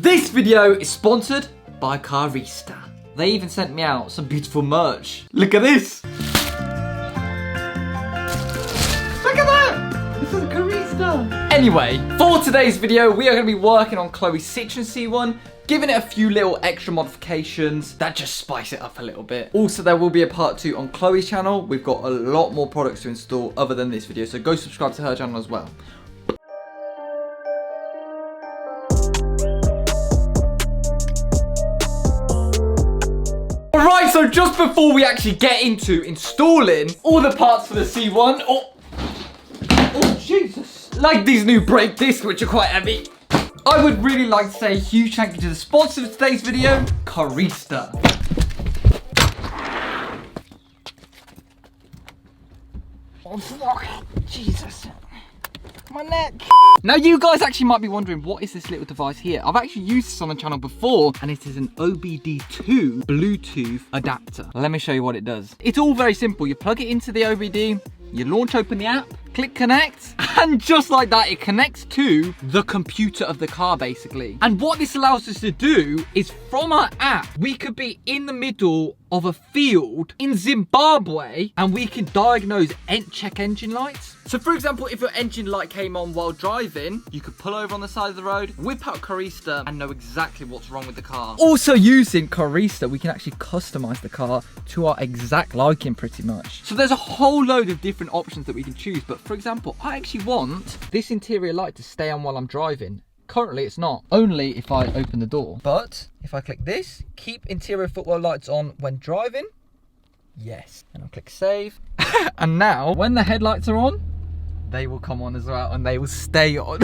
This video is sponsored by CORSA. They even sent me out some beautiful merch. Look at this. Look at that. This is a CORSA. Anyway, for today's video, we are going to be working on Chloe's Citroen C1, giving it a few little extra modifications that just spice it up a little bit. Also, there will be a part 2 on Chloe's channel. We've got a lot more products to install other than this video, so go subscribe to her channel as well. Alright, so just before we actually get into installing all the parts for the C1, oh Jesus, like these new brake discs which are quite heavy, I would really like to say a huge thank you to the sponsor of today's video, CORSA. Oh fuck, Jesus, my neck. Now you guys actually might be wondering, what is this little device here? I've actually used this on the channel before, and it is an OBD2 Bluetooth adapter. Let me show you what it does. It's all very simple. You plug it into the OBD, you launch open the app, click connect, and just like that, it connects to the computer of the car basically. And what this allows us to do is from our app, we could be in the middle of a field in Zimbabwe and we can diagnose check engine lights. So for example, if your engine light came on while driving, you could pull over on the side of the road, whip out CORSA and know exactly what's wrong with the car. Also using CORSA, we can actually customize the car to our exact liking pretty much. So there's a whole load of different options that we can choose. But for example, I actually want this interior light to stay on while I'm driving. Currently it's not, only if I open the door. But if I click this, keep interior footwell lights on when driving, yes. And I'll click save. And now when the headlights are on, they will come on as well and they will stay on.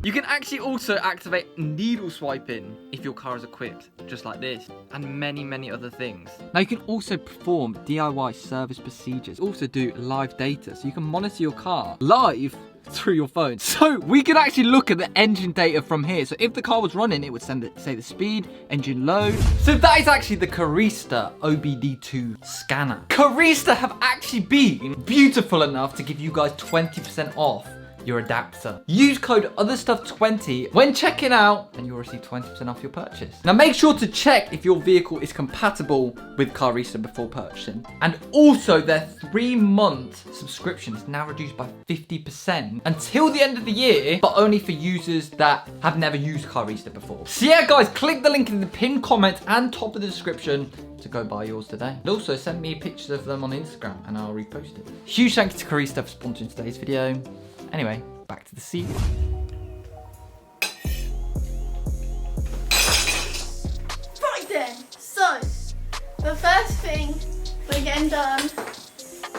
You can actually also activate needle swiping if your car is equipped, just like this, and many other things. Now you can also perform DIY service procedures, also do live data, so you can monitor your car live through your phone. So we can actually look at the engine data from here. So if the car was running, it would say the speed, engine load. So that is actually the CORSA OBD2 scanner. CORSA have actually been beautiful enough to give you guys 20% off your adapter. Use code OtherStuff20 when checking out and you'll receive 20% off your purchase. Now make sure to check if your vehicle is compatible with CORSA before purchasing. And also their 3-month subscription is now reduced by 50% until the end of the year, but only for users that have never used CORSA before. So yeah guys, click the link in the pinned comment and top of the description to go buy yours today. And also send me pictures of them on Instagram and I'll repost it. Huge thank you to CORSA for sponsoring today's video. Anyway, back to the C1. Right then, so the first thing we're getting done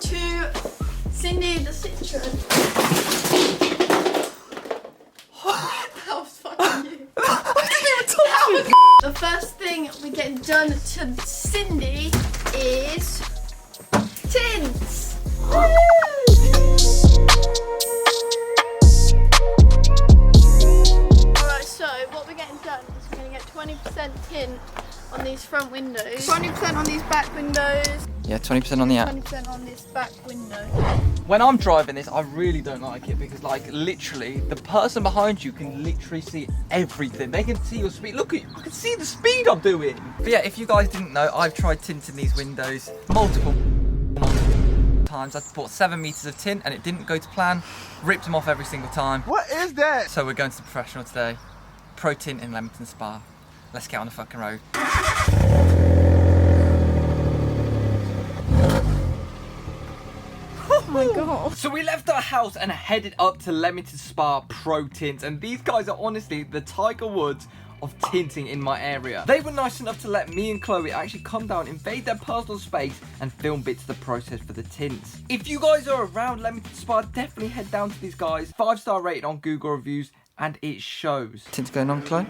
to Cindy the Citroen. That was fucking you. I didn't even touch it. The first thing we're getting done to Cindy is tints. We're going to get 20% tint on these front windows, 20% on these back windows, Yeah, 20% on the app. 20% on this back window. When I'm driving this, I really don't like it because like literally the person behind you can literally see everything. They can see your speed. Look at you, I can see the speed I'm doing. But yeah, if you guys didn't know, I've tried tinting these windows multiple times. I bought 7 meters of tint and it didn't go to plan. Ripped them off every single time. What is that? So we're going to the professional today. ProTint Leamington Spa. Let's get on the fucking road. Oh my god. So we left our house and headed up to Leamington Spa ProTint, and these guys are honestly the Tiger Woods of tinting in my area. They were nice enough to let me and Chloe actually come down, invade their personal space and film bits of the process for the tints. If you guys are around Leamington Spa, definitely head down to these guys. 5-star rating on Google reviews and it shows. Tints going on, Chloe?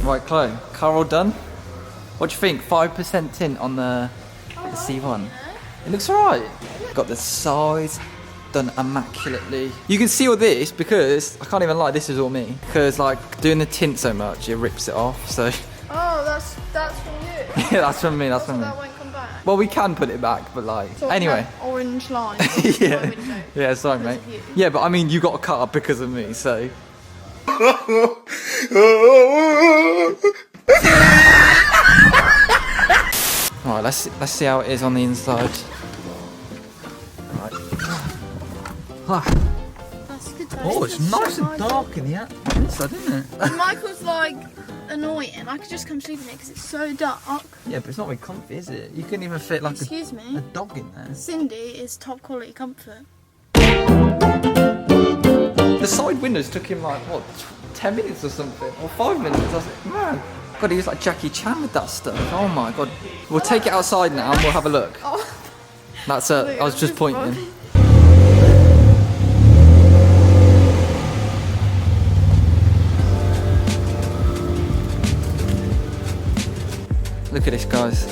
Right, Chloe, car all done? What What do you think? 5% tint on the C1. It looks alright. Got the sides done immaculately. You can see all this because I can't even lie, this is all me. Because like doing the tint so much, it rips it off. So. Oh, that's from you. Yeah, that's from me. That's from me. That won't come back. Well, we can put it back, but like So anyway. Orange lines. Yeah. Yeah, sorry, mate. Yeah, but I mean, you got a cut up because of me, so. Alright, let's see how it is on the inside. Right. That's good though. Oh, it's nice and dark in the inside, isn't it? And Michael's like annoying. I could just come sleep in it because it's so dark. Yeah, but it's not very comfy, is it? You couldn't even fit like Excuse a me. dog in there. Cindy is top quality comfort. The side windows took him like, what, 10 minutes or something? Or 5 minutes? I was like, man. God, he was like Jackie Chan with that stuff. Oh my God. We'll take it outside now and we'll have a look. Oh. That's it. I was just pointing. Look at this, guys.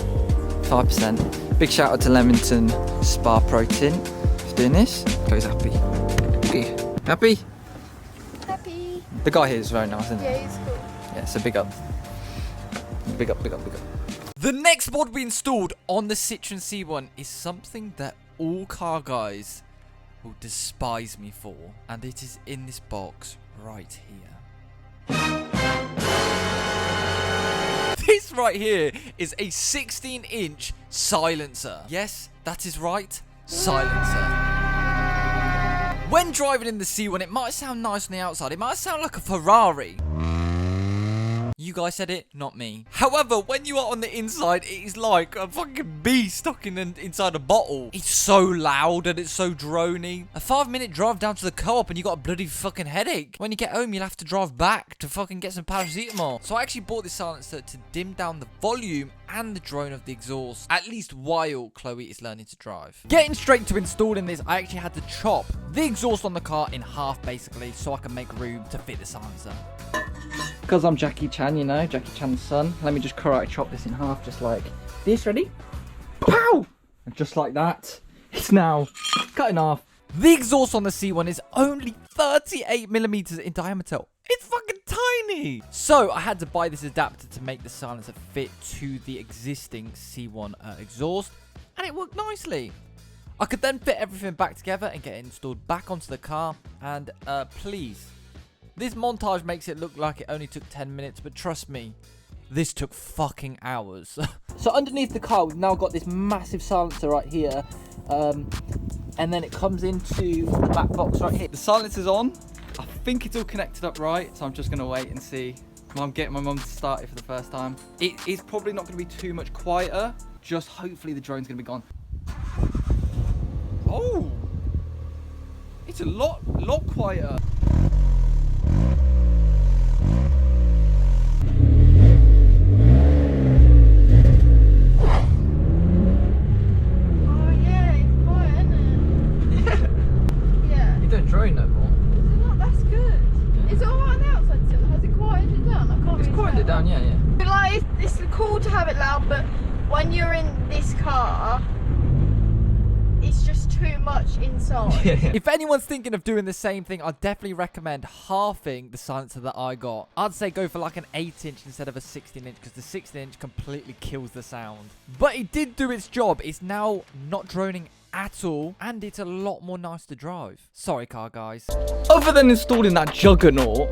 5%. Big shout out to Leamington Spa ProTint for doing this. Goes happy. Happy? Happy. The guy here is very nice, isn't he? Yeah, he's cool. Yeah, so big up. Big up, big up, big up. The next mod we installed on the Citroen C1 is something that all car guys will despise me for. And it is in this box right here. This right here is a 16-inch silencer. Yes, that is right. Silencer. When driving in the C1, it might sound nice on the outside. It might sound like a Ferrari. You guys said it, not me. However, when you are on the inside, it is like a fucking bee stuck inside a bottle. It's so loud and it's so drony. A 5-minute drive down to the co-op and you got a bloody fucking headache. When you get home, you'll have to drive back to fucking get some paracetamol. So I actually bought this silencer to dim down the volume and the drone of the exhaust, at least while Chloe is learning to drive. Getting straight to installing this, I actually had to chop the exhaust on the car in half, basically, so I can make room to fit the silencer. Because I'm Jackie Chan, you know, Jackie Chan's son. Let me just karate chop this in half, just like this. Ready? Pow! And just like that, it's now cut in half. The exhaust on the C1 is only 38mm in diameter. It's fucking tiny. So I had to buy this adapter to make the silencer fit to the existing C1 exhaust, and it worked nicely. I could then fit everything back together and get it installed back onto the car. And please, this montage makes it look like it only took 10 minutes, but trust me, this took fucking hours. So underneath the car, we've now got this massive silencer right here. And then it comes into the back box right here. The silencer's on. I think it's all connected up right, so I'm just gonna wait and see. I'm getting my mum to start it for the first time. It's probably not gonna be too much quieter, just hopefully the drone's gonna be gone. Oh! It's a lot quieter. Drone no more. Is it not? That's good. Yeah. Is it alright on the outside still? Has it quieted it down? I can't It's quieted it down, yeah. But like, it's cool to have it loud, but when you're in this car, it's just too much inside. Yeah. If anyone's thinking of doing the same thing, I'd definitely recommend halving the silencer that I got. I'd say go for like an 8-inch instead of a 16-inch, because the 16-inch completely kills the sound. But it did do its job. It's now not droning at all, and it's a lot more nice to drive. Sorry, car guys. Other than installing that juggernaut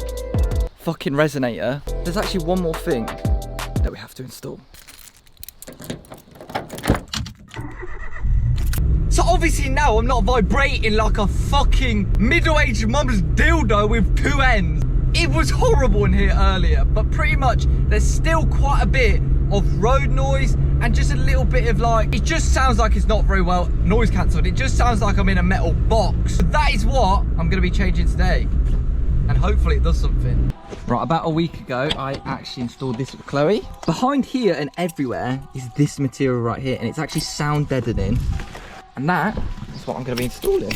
fucking resonator, there's actually one more thing that we have to install. So obviously now I'm not vibrating like a fucking middle-aged mum's dildo with 2 ends. It was horrible in here earlier, but pretty much there's still quite a bit of road noise and just a little bit of like, it just sounds like it's not very well noise cancelled. It just sounds like I'm in a metal box. So that is what I'm going to be changing today, and hopefully it does something. Right, about a week ago I actually installed this with Chloe. Behind here and everywhere is this material right here, and it's actually sound deadening, and that is what I'm going to be installing.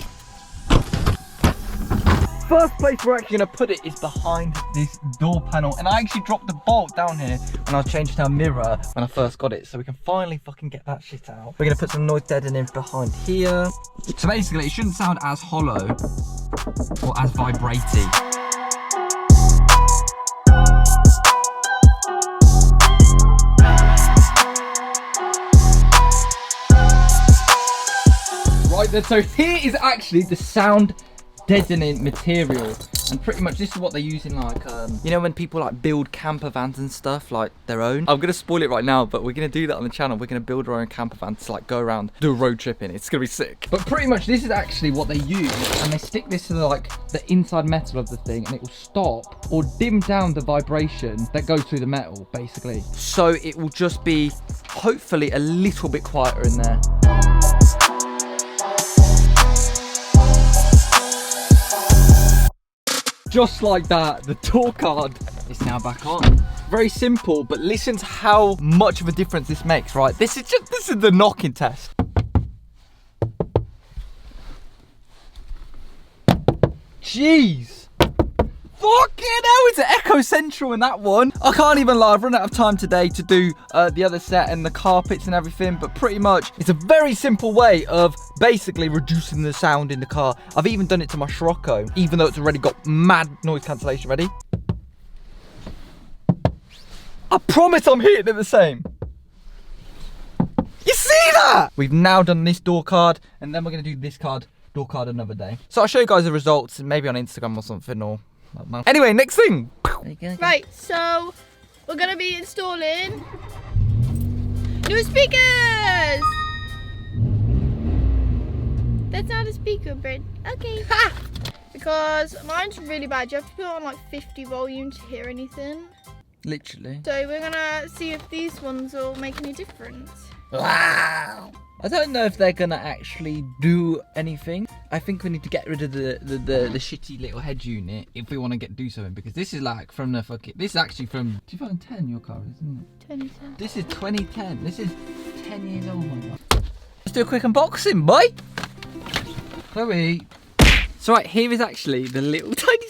first place we're actually gonna put it is behind this door panel. And I actually dropped the bolt down here when I changed our mirror when I first got it. So we can finally fucking get that shit out. We're gonna put some noise deadening behind here. So basically it shouldn't sound as hollow or as vibrating. Right then, so here is actually the sound deadening material, and pretty much this is what they use in like you know when people like build camper vans and stuff, like their own. I'm gonna spoil it right now, but we're gonna do that on the channel. We're gonna build our own camper van to like go around, do a road trip in. It's gonna be sick. But pretty much this is actually what they use, and they stick this to the inside metal of the thing, and it will stop or dim down the vibration that goes through the metal basically, so it will just be hopefully a little bit quieter in there. Just like that, the door card is now back on. Very simple, but listen to how much of a difference this makes, right? This is the knocking test. Jeez. Fucking hell, it's an Echo Central in that one. I can't even lie, I've run out of time today to do the other set and the carpets and everything, but pretty much it's a very simple way of basically reducing the sound in the car. I've even done it to my Scirocco, even though it's already got mad noise cancellation. Ready? I promise I'm hitting it the same. You see that? We've now done this door card, and then we're gonna do this door card another day. So I'll show you guys the results, maybe on Instagram or something, or anyway, next thing. Right, so we're gonna be installing new speakers. That's not a speaker, Brent. Okay. Ha! Because mine's really bad. You have to put on like 50 volume to hear anything. Literally. So we're gonna see if these ones will make any difference. Wow. I don't know if they're gonna actually do anything. I think we need to get rid of the shitty little head unit if we want to do something, because this is like from the fucking. This is actually from 2010. Your car, isn't it? 2010. This is 2010. This is 10 years old. Let's do a quick unboxing, boy. Chloe. So right here is actually the little tiny.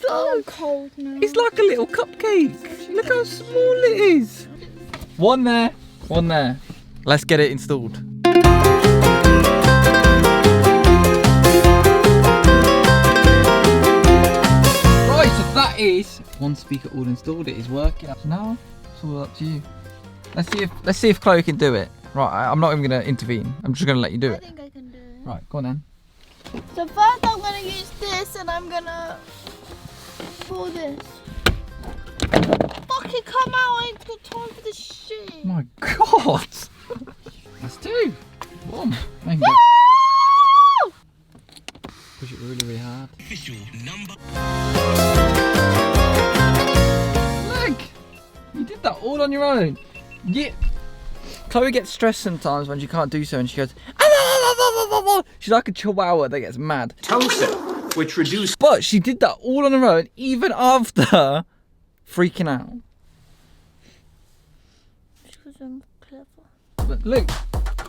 Oh, I'm cold now. It's like a little cupcake. Look how small it is. One there, one there. Let's get it installed. That is one speaker all installed. It is working. So now it's all up to you. Let's see if Chloe can do it. Right, I'm not even gonna intervene. I'm just gonna let you do it. I think I can do it. Right, go on then. So first I'm gonna use this, and I'm gonna pull this. Fucking come out! I ain't got time for this shit. My God. That's two. One. Make it. Push it really, really hard. Official number. Look! You did that all on your own. Yeah. Chloe gets stressed sometimes when she can't do so, and she goes, she's like a chihuahua that gets mad. TOSA, which reduces. But she did that all on her own, even after freaking out. Because I'm clever. But look,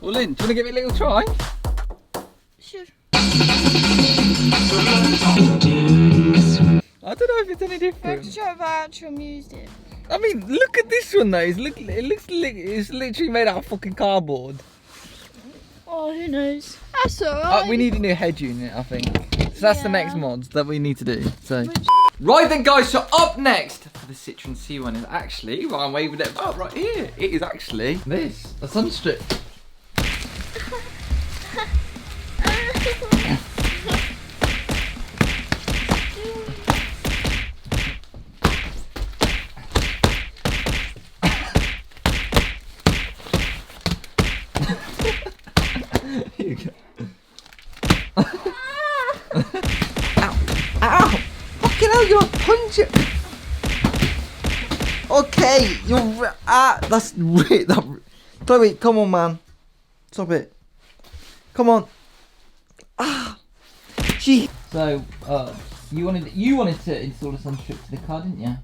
well, Lynn, do you want to give it a little try? Sure. I don't know if it's any I have different. to try if I actually used it. I mean, look at this one though. It looks it's literally made out of fucking cardboard. Oh, who knows? That's alright. We need a new head unit, I think. So that's the next mods that we need to do. So, Which... right then, guys. So up next for the Citroen C1 is actually, well, I'm waving it up right here. It is actually this, a Sunstrip. Here you go. Ow! Ow! Fucking hell, you're punching! Okay, you're that's weird. Chloe, come on, man. Stop it. Come on. Ah. Gee. So, you wanted to install a Sunstrip to the car, didn't you?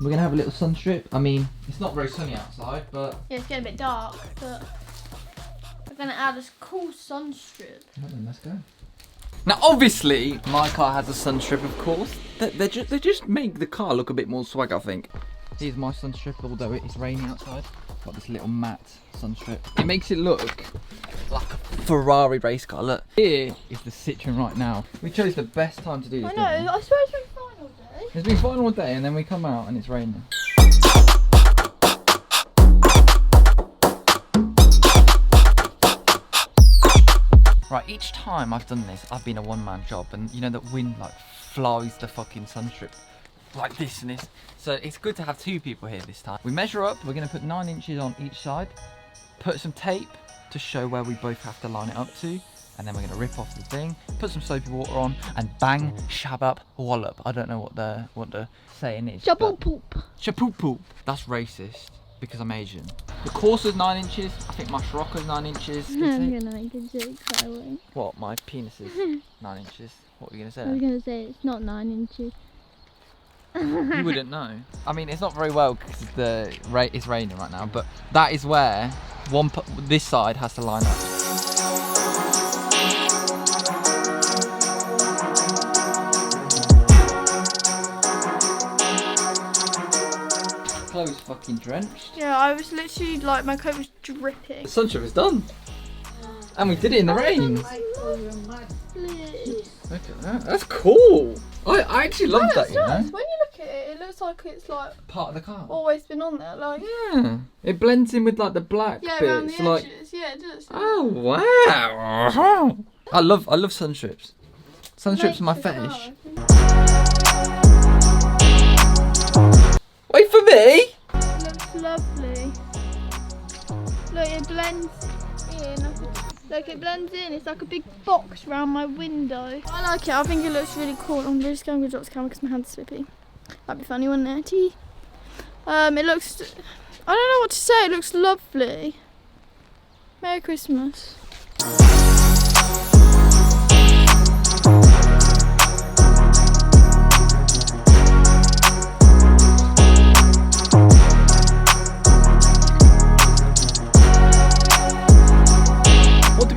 We're gonna have a little Sunstrip. I mean, it's not very sunny outside, but yeah, it's getting a bit dark, but we're gonna add a cool Sunstrip. well, then let's go. Now, obviously, my car has a Sunstrip, of course. They just make the car look a bit more swag, I think. Here's my Sunstrip, although it is raining outside. Got this little matte Sunstrip. It makes it look like a Ferrari race car. Look, here is the Citroen right now. We chose the best time to do this. I know, I swear it's been fine all day. It's been fine all day, and then we come out and it's raining. Right, each time I've done this, I've been a one-man job, and you know that wind like flies the fucking Sunstrip like this and this. So it's good to have two people here this time. We measure up, we're gonna put 9 inches on each side, put some tape to show where we both have to line it up to, and then we're gonna rip off the thing, put some soapy water on, and bang, shabab, wallop. I don't know what the saying is. Double poop. Shapoop poop. That's racist because I'm Asian. The Corsa's 9 inches. I think my Scirocco's 9 inches. I'm gonna make a joke, I won't. What? My penis is 9 inches. What were you gonna say? I was gonna say it's not 9 inches. You wouldn't know. I mean, it's not very well because it's raining right now, but that is where this side has to line up. Chloe's fucking drenched. Yeah, I was literally like, my coat was dripping. The Sunstrip is done. And we did it in the rain. Look Look at that. That's cool. I actually love that, you know. When you look at it, it looks like it's like Part of the car. always been on there. Like, Yeah. It blends in with like the black yeah, bits. around the Like, edges. Yeah, it does. oh wow. I love Sunstrips. Sunstrips are my fetish. Wait for me. It looks lovely. Look, it blends in. Look, it blends in. It's like a big box around my window. I like it. I think it looks really cool. I'm just going to drop the camera because my hand's slippy. That'd be funny, wouldn't it? It looks... I don't know what to say. It looks lovely. Merry Christmas.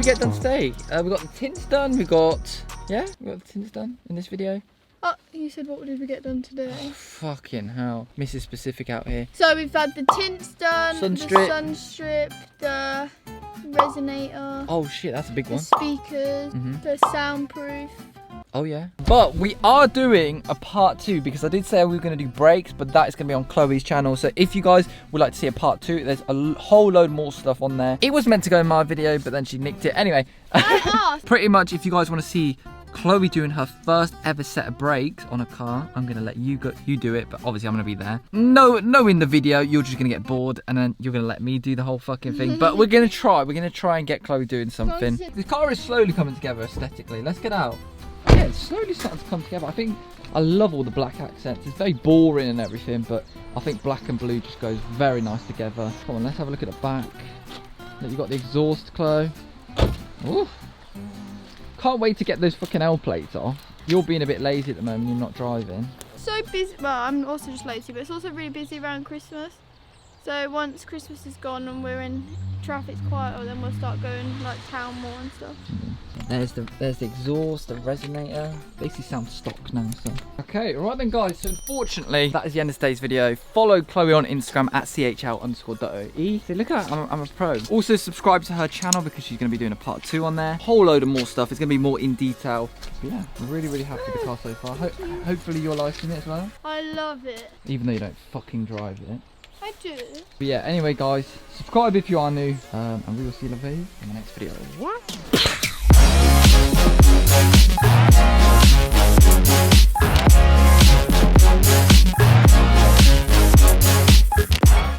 Get done today. We got the tints done. We got the tints done in this video. Oh, you said what did we get done today? Oh, fucking hell, Mrs. Specific out here. So we've had the tints done, Sunstrip. the Sunstrip, the resonator. Oh shit, that's a big the one. speakers, the soundproof. Oh yeah. But we are doing a part 2 because I did say we were going to do brakes, but that is going to be on Chloe's channel. So if you guys would like to see a part 2, there's a whole load more stuff on there. It was meant to go in my video, but then she nicked it. Anyway, pretty much if you guys want to see Chloe doing her first ever set of brakes on a car, I'm going to let you do it, but obviously I'm going to be there. No, in the video, you're just going to get bored and then you're going to let me do the whole fucking thing. But we're going to try and get Chloe doing something. The car is slowly coming together aesthetically. Let's get out. Yeah, it's slowly starting to come together. I think I love all the black accents. It's very boring and everything, but I think black and blue just goes very nice together. Come on, let's have a look at the back. Look, you got the exhaust, Chloe. Ooh. Can't wait to get those fucking L plates off. You're being a bit lazy at the moment, you're not driving. So busy, well, I'm also just lazy, but it's also really busy around Christmas. So once Christmas is gone and we're in traffic's quieter, then we'll start going like town more and stuff. There's the exhaust, the resonator. Basically sounds stock now, so. Okay, right then guys, so unfortunately, that is the end of today's video. Follow Chloe on Instagram at @chl_.oe. See, look at that, I'm a pro. Also subscribe to her channel because she's gonna be doing a part 2 on there. Whole load of more stuff, it's gonna be more in detail. But yeah, I'm really happy with the car so far. Hopefully you're liking it as well. I love it. Even though you don't fucking drive it. I do. But yeah, anyway guys, subscribe if you are new, and we will see you in the next video. What?